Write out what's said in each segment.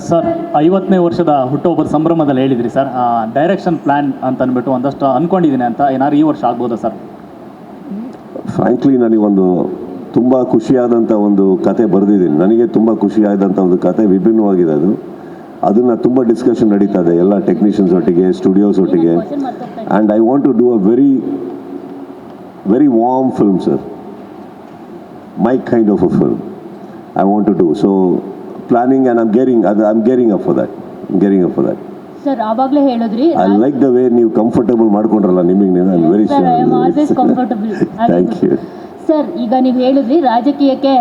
Sir 50ನೇ ವರ್ಷದ ಹುಟ್ಟುಹಬ್ಬದ ಸಂಭ್ರಮದಲ್ಲಿ ಹೇಳಿದ್ರಿ ಸರ್, ಡೈರೆಕ್ಷನ್ ಪ್ಲ್ಯಾನ್ ಅಂತ ಅಂದ್ಬಿಟ್ಟು ಒಂದಷ್ಟು ಅಂದ್ಕೊಂಡಿದ್ದೀನಿ ಅಂತ, ಏನಾದ್ರು ಈ ವರ್ಷ ಆಗ್ಬೋದಾ ಸರ್? ಫ್ರ್ಯಾಂಕ್ಲಿ ನನಗೊಂದು ತುಂಬ ಖುಷಿಯಾದಂಥ ಒಂದು ಕತೆ ಬರೆದಿದ್ದೀನಿ. ನನಗೆ ತುಂಬ ಖುಷಿಯಾದಂಥ ಒಂದು ಕತೆ, ವಿಭಿನ್ನವಾಗಿದೆ ಅದು. ಅದನ್ನು ತುಂಬ ಡಿಸ್ಕಷನ್ ನಡೀತಾ ಇದೆ ಎಲ್ಲ ಟೆಕ್ನಿಷಿಯನ್ಸ್ ಒಟ್ಟಿಗೆ, ಸ್ಟುಡಿಯೋಸ್ ಒಟ್ಟಿಗೆ. And I want to do a very very warm film sir, my kind of a film I want to do. So planning and I'm gearing up for that. Sir ಆವಾಗಲೇ ಹೇಳಿದ್ರಿ, I like the way ನೀವು comfortable ಮಾಡ್ಕೊಂಡ್ರಲ್ಲ ನಿಮಗೆ. I am very sir I am always comfortable. Thank you sir, ಈಗ ನೀವು ಹೇಳಿದ್ರಿ ರಾಜಕೀಯಕ್ಕೆ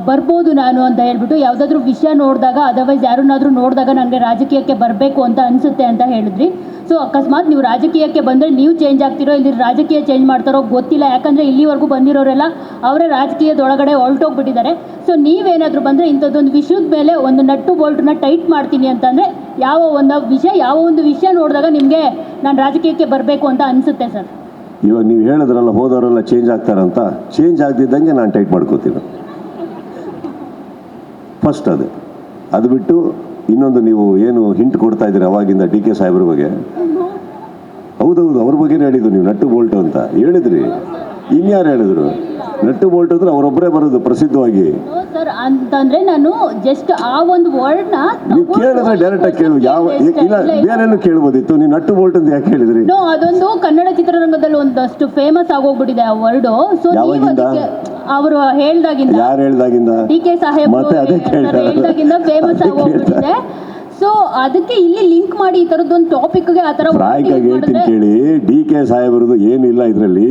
ಬರ್ಬೋದು ನಾನು ಅಂತ ಹೇಳ್ಬಿಟ್ಟು, ಯಾವುದಾದ್ರೂ ವಿಷಯ ನೋಡಿದಾಗ ಅದರ್ವೈಸ್ ಯಾರನ್ನಾದ್ರೂ ನೋಡಿದಾಗ ನನಗೆ ರಾಜಕೀಯಕ್ಕೆ ಬರಬೇಕು ಅಂತ ಅನಿಸುತ್ತೆ ಅಂತ ಹೇಳಿದ್ರಿ. ಸೊ ಅಕಸ್ಮಾತ್ ನೀವು ರಾಜಕೀಯಕ್ಕೆ ಬಂದರೆ ನೀವು ಚೇಂಜ್ ಆಗ್ತಿರೋ, ಇಲ್ಲಿ ರಾಜಕೀಯ ಚೇಂಜ್ ಮಾಡ್ತಾರೋ ಗೊತ್ತಿಲ್ಲ. ಯಾಕಂದರೆ ಇಲ್ಲಿವರೆಗೂ ಬಂದಿರೋರೆಲ್ಲ ಅವರೇ ರಾಜಕೀಯದೊಳಗಡೆ ಹೊರಟೋಗ್ಬಿಟ್ಟಿದ್ದಾರೆ. ಸೊ ನೀವೇನಾದರೂ ಬಂದರೆ ಇಂಥದ್ದೊಂದು ವಿಷಯದ ಮೇಲೆ ಒಂದು ನಟ್ಟು ಬೋಲ್ಟನ್ನ ಟೈಟ್ ಮಾಡ್ತೀನಿ ಅಂತಂದರೆ ಯಾವ ಒಂದು ವಿಷಯ ನೋಡಿದಾಗ ನಿಮಗೆ ನಾನು ರಾಜಕೀಯಕ್ಕೆ ಬರಬೇಕು ಅಂತ ಅನಿಸುತ್ತೆ ಸರ್? ಇವಾಗ ನೀವು ಹೇಳಿದ್ರಲ್ಲ ಹೋದವರೆಲ್ಲ ಚೇಂಜ್ ಆಗ್ತಾರಂತ, ಚೇಂಜ್ ಆಗದಿದ್ದಂಗೆ ನಾನು ಟೈಟ್ ಮಾಡ್ಕೋತೀನಿ ಫಸ್ಟ್. ಅದು ಬಿಟ್ಟು ಇನ್ನೊಂದು, ನೀವು ಏನು ಹಿಂಟ್ ಕೊಡ್ತಾ ಇದ್ದೀರಿ ಅವಾಗಿಂದ DK ಸಾಹೇಬ್ರ ಬಗ್ಗೆ, ಹೌದೌದು ಅವ್ರ ಬಗ್ಗೆ ಹೇಳಿದ್ದು ನೀವು, ನಟ್ಟು ಬೋಲ್ಟು ಅಂತ ಹೇಳಿದ್ರಿ. ಇನ್ಯಾರು ಹೇಳಿದ್ರು? ನಟ್ಟು ಬೋಲ್ಟ್ ಅಂದ್ರೆ ಅವರೊಬ್ಬರೇ ಬರೋದು ಪ್ರಸಿದ್ಧವಾಗಿ. ಸರ್ ಅಂತಂದ್ರೆ ನಾನು ಜಸ್ಟ್ ಆ ಒಂದು ವರ್ಡ್ನ ನೀವು ಕೇಳಿದ್ರೆ ಡೈರೆಕ್ಟಾಗಿ ಕೇಳು, ಇಲ್ಲ ಬೇರೆನೂ ಕೇಳ್ಬೋದಿತ್ತು. ನೀವು ನಟ್ಟು ಬೋಲ್ಟ್ ಅಂತ ಯಾಕೆ ಹೇಳಿದ್ರಿ? ಅದೊಂದು ಕನ್ನಡ ಚಿತ್ರರಂಗದಲ್ಲಿ ಒಂದಷ್ಟು ಫೇಮಸ್ ಆಗೋಗ್ಬಿಟ್ಟಿದೆ ಆ ವರ್ಡು. ಸೊ ಅವರು ಹೇಳ್ದಾಗಿಂದ, ಯಾರು ಹೇಳ್ದಾಗಿಂದ? DK ಸಾಹೇಬ್ ಮತ್ತೆ ಅದೇ ಹೇಳ್ದಾಗಿಂದ ಫೇಮಸ್ ಆಗೋಗ್ಬಿಟ್ಟಿದೆ. ಸೊ ಅದಕ್ಕೆ ಇಲ್ಲಿ ಲಿಂಕ್ ಮಾಡಿ ಈ ಥರದ್ದೊಂದು ಟಾಪಿಕ್ಗೆ ಆ ಥರ ಫ್ರಾಂಕ್ ಆಗಿ ಹೇಳ್ತೀನಿ ಕೇಳಿ. DK ಸಾಹೇಬ್ರದ್ದು ಏನಿಲ್ಲ ಇದರಲ್ಲಿ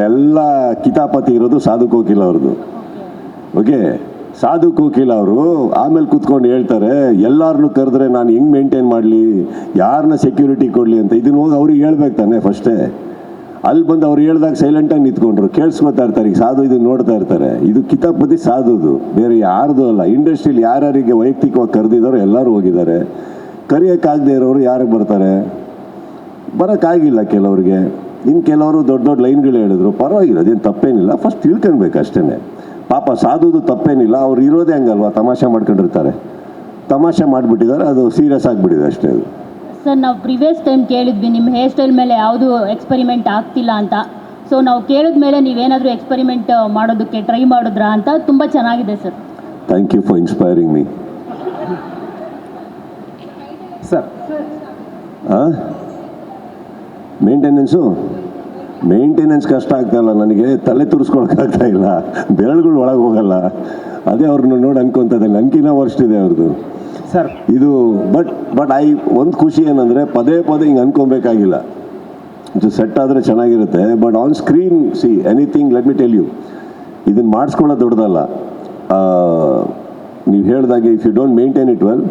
ಎಲ್ಲ ಕಿತಾಪತಿ ಇರೋದು ಸಾಧು ಕೋಕಿಲ ಅವ್ರದ್ದು. ಓಕೆ, ಸಾಧು ಕೋಕಿಲ ಅವರು ಆಮೇಲೆ ಕೂತ್ಕೊಂಡು ಹೇಳ್ತಾರೆ ಎಲ್ಲರನ್ನೂ ಕರೆದ್ರೆ ನಾನು ಹೆಂಗೆ ಮೇಂಟೈನ್ ಮಾಡಲಿ, ಯಾರನ್ನ ಸೆಕ್ಯೂರಿಟಿ ಕೊಡಲಿ ಅಂತ. ಇದನ್ನ ಹೋಗಿ ಅವ್ರಿಗೆ ಹೇಳ್ಬೇಕು ತಾನೆ ಫಸ್ಟೇ. ಅಲ್ಲಿ ಬಂದು ಅವ್ರು ಹೇಳ್ದಾಗ ಸೈಲೆಂಟಾಗಿ ನಿಂತ್ಕೊಂಡ್ರು, ಕೇಳಿಸ್ಕೊತಾ ಇರ್ತಾರೆ. ಈಗ ಸಾಧು ಇದನ್ನು ನೋಡ್ತಾ ಇರ್ತಾರೆ. ಇದು ಕಿತಾಪತಿ ಸಾಧುದು, ಬೇರೆ ಯಾರ್ದು ಅಲ್ಲ. ಇಂಡಸ್ಟ್ರಿಯಲ್ಲಿ ಯಾರ್ಯಾರಿಗೆ ವೈಯಕ್ತಿಕವಾಗಿ ಕರೆದಿದ್ದಾರೋ ಎಲ್ಲರೂ ಹೋಗಿದ್ದಾರೆ. ಕರೆಯೋಕ್ಕಾಗದೇ ಇರೋರು ಯಾರಿಗೆ ಬರ್ತಾರೆ? ಬರೋಕ್ಕಾಗಿಲ್ಲ ಕೆಲವ್ರಿಗೆ. ಇನ್ನು ಕೆಲವರು ದೊಡ್ಡ ದೊಡ್ಡ ಲೈನ್ಗಳು ಹೇಳಿದ್ರು, ಪರವಾಗಿಲ್ಲ, ಅದೇನು ತಪ್ಪೇನಿಲ್ಲ. ಫಸ್ಟ್ ತಿಳ್ಕೊಳ್ಬೇಕು ಅಷ್ಟೇ. ಪಾಪ ಸಾಧುದು ತಪ್ಪೇನಿಲ್ಲ, ಅವ್ರು ಇರೋದೇ ಹಂಗಲ್ವಾ, ತಮಾಷೆ ಮಾಡ್ಕೊಂಡಿರ್ತಾರೆ. ತಮಾಷೆ ಮಾಡಿಬಿಟ್ಟಿದ್ದಾರೆ, ಅದು ಸೀರಿಯಸ್ ಆಗಿಬಿಟ್ಟಿದೆ ಅಷ್ಟೇ. ಅದು ಸರ್, ನಾವು ಪ್ರಿವಿಯಸ್ ಟೈಮ್ ಕೇಳಿದ್ವಿ ನಿಮ್ಮ ಹೇರ್ ಸ್ಟೈಲ್ ಮೇಲೆ ಯಾವುದು ಎಕ್ಸ್ಪೆರಿಮೆಂಟ್ ಆಗ್ತಿಲ್ಲ ಅಂತ. ಸೊ ನಾವು ಕೇಳಿದ ಮೇಲೆ ನೀವೇನಾದರೂ ಎಕ್ಸ್ಪೆರಿಮೆಂಟ್ ಮಾಡೋದಕ್ಕೆ ಟ್ರೈ ಮಾಡಿದ್ರಾ ಅಂತ? ತುಂಬ ಚೆನ್ನಾಗಿದೆ ಸರ್. Thank you for inspiring me. Sir maintenance ಕಷ್ಟ ಆಗ್ತಾಯಿಲ್ಲ ನನಗೆ, ತಲೆ ತುರಿಸ್ಕೊಳಕ್ಕಾಗ್ತಾ ಇಲ್ಲ, ಬೆರಳುಗಳು ಒಳಗೆ ಹೋಗಲ್ಲ. ಅದೇ ಅವ್ರನ್ನ ನೋಡಿ ಅನ್ಕೊತದೆ, ನನಗಿನ್ನ ವರ್ಸ್ಟ್ ಇದೆ ಅವ್ರದ್ದು ಸರ್ ಇದು. ಬಟ್ ಒಂದು ಖುಷಿ ಏನಂದರೆ ಪದೇ ಹಿಂಗೆ ಅನ್ಕೊಬೇಕಾಗಿಲ್ಲ. ಇದು ಸೆಟ್ ಆದರೆ ಚೆನ್ನಾಗಿರುತ್ತೆ. But on screen anything, let me tell you, ಇದನ್ನು ಮಾಡಿಸ್ಕೊಳ್ಳೋದು ದೊಡ್ಡದಲ್ಲ. ನೀವು ಹೇಳ್ದಾಗೆ if you don't maintain it well,